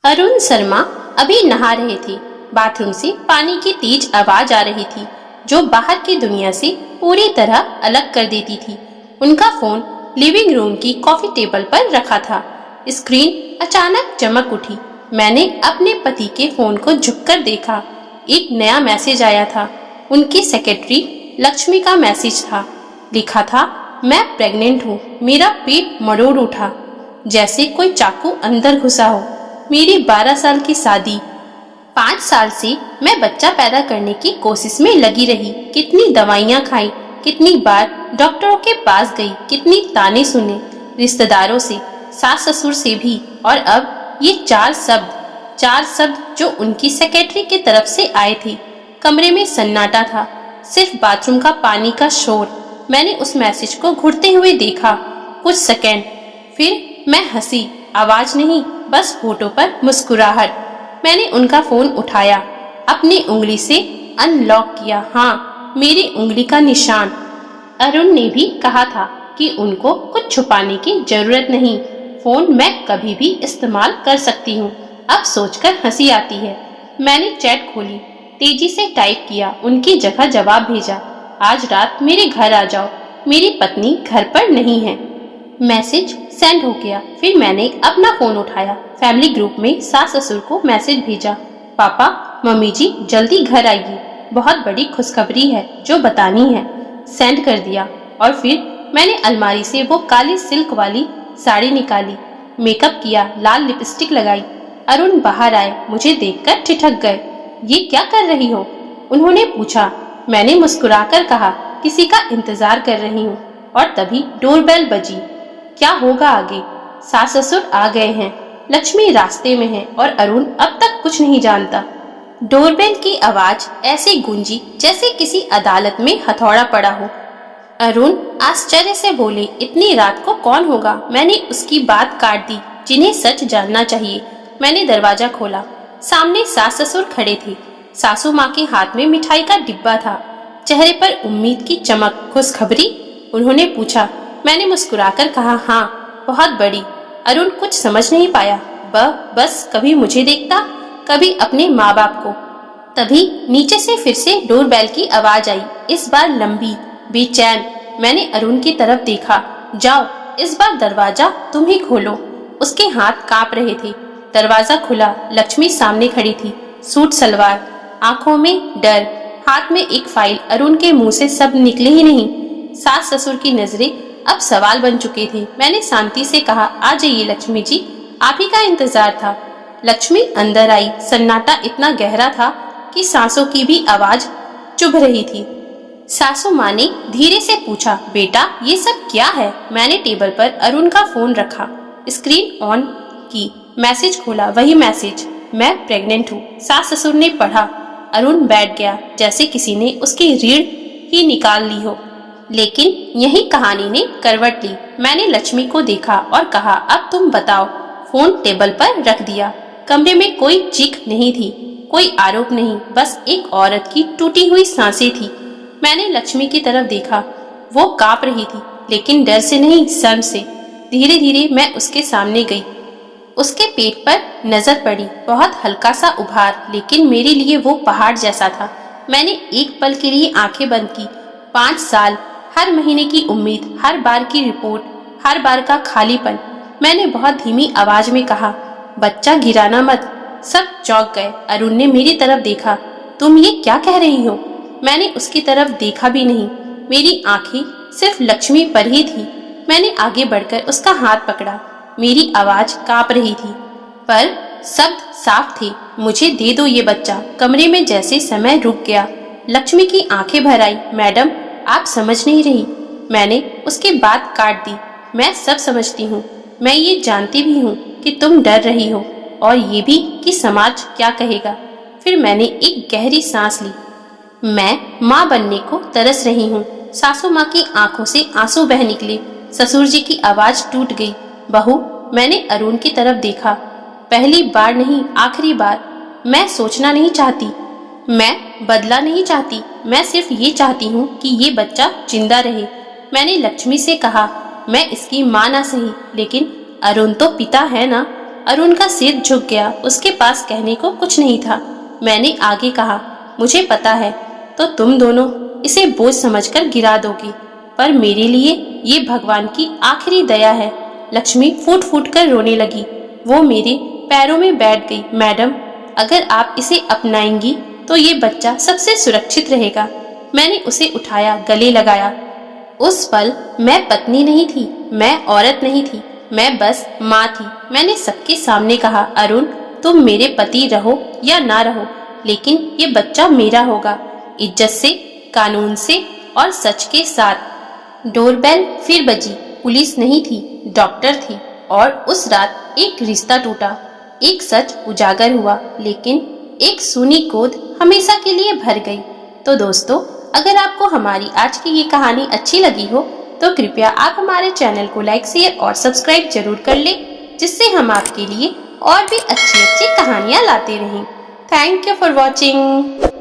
अरुण शर्मा अभी नहा रहे थे। बाथरूम से पानी की तेज आवाज आ रही थी जो बाहर की दुनिया से पूरी तरह अलग कर देती थी। उनका फोन लिविंग रूम की कॉफी टेबल पर रखा था। स्क्रीन अचानक चमक उठी। मैंने अपने पति के फोन को झुककर देखा। एक नया मैसेज आया था। उनकी सेक्रेटरी लक्ष्मी का मैसेज था। लिखा था, मैं प्रेग्नेंट हूँ। मेरा पेट मरोड़ उठा, जैसे कोई चाकू अंदर घुसा हो। मेरी 12 साल की शादी। 5 साल से मैं बच्चा पैदा करने की कोशिश में लगी रही। कितनी दवाइयाँ खाई, कितनी बार डॉक्टरों के पास गई, कितनी ताने सुने रिश्तेदारों से, सास ससुर से भी। और अब ये चार शब्द जो उनकी सेक्रेटरी की तरफ से आए थे। कमरे में सन्नाटा था, सिर्फ बाथरूम का पानी का शोर। मैंने उस मैसेज को घुरते हुए देखा कुछ सेकंड, फिर मैं हंसी। आवाज नहीं, बस होठों पर मुस्कुराहट। मैंने उनका फोन उठाया, अपनी उंगली से अनलॉक किया। हाँ, मेरी उंगली का निशान। अरुण ने भी कहा था कि उनको कुछ छुपाने की जरूरत नहीं। फोन मैं कभी भी इस्तेमाल कर सकती हूँ। अब सोचकर हंसी आती है। मैंने चैट खोली, तेजी से टाइप किया, उनकी जगह जवाब भेजा। आज रात मेरे घर आ जाओ, मेरी पत्नी घर पर नहीं है। मैसेज सेंड हो गया। फिर मैंने अपना फोन उठाया, फैमिली ग्रुप में सास ससुर को मैसेज भेजा, पापा मम्मी जी जल्दी घर आइए, बहुत बड़ी खुशखबरी है जो बतानी है। सेंड कर दिया। और फिर मैंने अलमारी से वो काली सिल्क वाली साड़ी निकाली, मेकअप किया, लाल लिपस्टिक लगाई। अरुण बाहर आए, मुझे देखकर ठिठक गए। ये क्या कर रही हो? उन्होंने पूछा। मैंने मुस्कुराकर कहा, किसी का इंतजार कर रही हूँ। और तभी डोरबेल बजी। क्या होगा आगे? सास ससुर आ गए हैं, लक्ष्मी रास्ते में है और अरुण अब तक कुछ नहीं जानता। डोरबेल की आवाज ऐसे गूंजी जैसे किसी अदालत में हथौड़ा पड़ा हो। अरुण आश्चर्य से बोले, इतनी रात को कौन होगा? मैंने उसकी बात काट दी, जिन्हें सच जानना चाहिए। मैंने दरवाजा खोला, सामने सास ससुर खड़े थे। सासू माँ के हाथ में मिठाई का डिब्बा था, चेहरे पर उम्मीद की चमक। खुशखबरी? उन्होंने पूछा। मैंने मुस्कुराकर कहा, हाँ, बहुत बड़ी। अरुण कुछ समझ नहीं पाया। बस कभी मुझे देखता, कभी अपने माँ बाप को। तभी नीचे से फिर से डोरबेल की आवाज आई, इस बार लंबी, बेचैन। मैंने अरुण की तरफ देखा। जाओ, इस बार दरवाजा तुम ही खोलो। उसके हाथ कांप रहे थे। दरवाजा खुला। लक्ष्मी सामने खड़ी थी, सूट सलवार, आंखों में डर, हाथ में एक फाइल। अरुण के मुंह से शब्द निकले ही नहीं। सास ससुर की नजरें अब सवाल बन चुके थे। मैंने शांति से कहा, आ जाइए लक्ष्मी जी, आप ही का इंतजार था। लक्ष्मी अंदर आई। सन्नाटा इतना गहरा था कि सांसों की भी आवाज चुभ रही थी। सासू माँ ने धीरे से पूछा, बेटा ये सब क्या है? मैंने टेबल पर अरुण का फोन रखा, स्क्रीन ऑन की, मैसेज खोला। वही मैसेज, मैं प्रेग्नेंट हूँ। सास ससुर ने पढ़ा। अरुण बैठ गया, जैसे किसी ने उसकी रीढ़ ही निकाल ली हो। लेकिन यही कहानी ने करवट ली। मैंने लक्ष्मी को देखा और कहा, अब तुम बताओ। फोन टेबल पर रख दिया। कमरे में कोई चीख नहीं थी, कोई आरोप नहीं, बस एक औरत की टूटी हुई सांसें थी। मैंने लक्ष्मी की तरफ देखा। वो कांप रही थी, लेकिन डर से नहीं, शर्म से। धीरे धीरे मैं उसके सामने गई। उसके पेट पर नजर पड़ी, बहुत हल्का सा उभार, लेकिन मेरे लिए वो पहाड़ जैसा था। मैंने एक पल के लिए आंखें बंद की। 5 साल, हर महीने की उम्मीद, हर बार की रिपोर्ट, हर बार का खालीपन। मैंने बहुत धीमी आवाज में कहा, बच्चा गिराना मत। सब चौंक गए। अरुण ने मेरी तरफ देखा। तुम ये क्या कह रही हो? मैंने उसकी तरफ देखा भी नहीं। मेरी आंखें सिर्फ लक्ष्मी पर ही थी। मैंने आगे बढ़कर उसका हाथ पकड़ा। मेरी आवाज कांप रही थी, पर शब्द साफ थे, मुझे दे दो ये बच्चा। कमरे में जैसे समय रुक गया। लक्ष्मी की आंखें भर आई। मैडम, आप समझ नहीं रही। मैंने उसकी बात काट दी। मैं सब समझती हूँ। मैं ये जानती भी हूँ कि तुम डर रही हो, और ये भी कि समाज क्या कहेगा। फिर मैंने एक गहरी सांस ली। मैं माँ बनने को तरस रही हूँ। सासू माँ की आंखों से आंसू बह निकले। ससुर जी की आवाज टूट गई। बहू, मैंने अरुण की तरफ देखा। पहली बार नहीं, आखिरी बार। मैं सोचना नहीं चाहती, मैं बदला नहीं चाहती। मैं सिर्फ ये चाहती हूँ कि ये बच्चा जिंदा रहे। मैंने लक्ष्मी से कहा, मैं इसकी माँ ना सही, लेकिन अरुण तो पिता है ना। अरुण का सिर झुक गया। उसके पास कहने को कुछ नहीं था। मैंने आगे कहा, मुझे पता है तो तुम दोनों इसे बोझ समझकर गिरा दोगी, पर मेरे लिए ये भगवान की आखिरी दया है। लक्ष्मी फूट फूट कर रोने लगी। वो मेरे पैरों में बैठ गई। मैडम, अगर आप इसे अपनाएंगी तो ये बच्चा सबसे सुरक्षित रहेगा। मैंने उसे उठाया, गले लगाया। उस पल मैं पत्नी नहीं थी, मैं औरत नहीं थी, मैं बस माँ थी। मैंने सबके सामने कहा, अरुण, तुम मेरे पति रहो या ना रहो, लेकिन ये बच्चा मेरा होगा, इज्जत से, कानून से और सच के साथ। डोरबेल फिर बजी। पुलिस नहीं थी, डॉक्टर थी। और उस रात एक रिश्ता टूटा, एक सच उजागर हुआ, लेकिन एक सूनी गोद हमेशा के लिए भर गई। तो दोस्तों, अगर आपको हमारी आज की ये कहानी अच्छी लगी हो तो कृपया आप हमारे चैनल को लाइक, शेयर और सब्सक्राइब जरूर कर लें, जिससे हम आपके लिए और भी अच्छी अच्छी कहानियाँ लाते रहें। Thank you for watching.